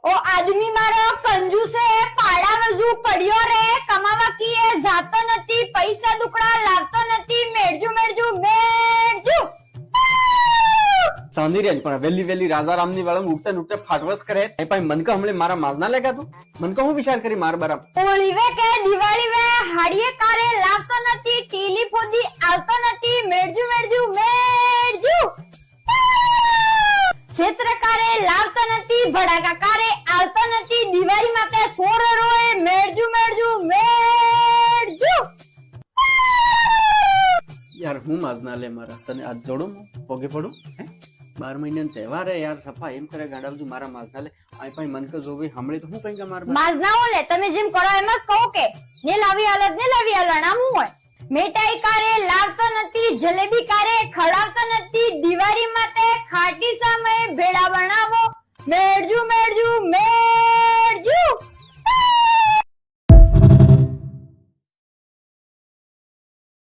ओ आदमी मारो कंजूस है पाड़ा वजू पड़ियो रे कमावा कीए जातो नती पैसा दुकड़ा लागतो नती मेड़जू मेड़जू मेड़जू સાંધી રેજ પણ વેલી વેલી રાજારામ ની વાળા ઉઠતા ઉઠતા ફાટવસ કરે એ ભાઈ મનકા હમણે મારા માજના લેગા તું મનકા હું વિચાર કરી માર બરાબર ઓળીવે કે દિવાળી વે હાડીએ કારે લાવતો નથી ટીલી ફોદી આવતો નથી મેડજુ મેડજુ મેડજુ ક્ષેત્રકારે લાવતો નથી ભડાકા કારે આવતો નથી દિવાળી માટે સોર રોએ મેડજુ મેડજુ મેડજુ યાર હું માજના લે મારા તને આજ જોડું પોગે પડું હે 12 મહિના તહેવાર હે યાર સફા એમ કરે ગાડા બધું મારા માજના લે આ ભાઈ મનકા જોવી હમણે તો હું કઈ કે માર માજના લે તમે જેમ કરો એમ જ કહો કે ને લાવી આલત નામ હું હોય મીઠાઈ કારે લાવતો નથી જલેબી કારે ખડાવતો નથી દિવાળી માટે ખાટી સામે ભેળા બનાવો મેડજુ મેડજુ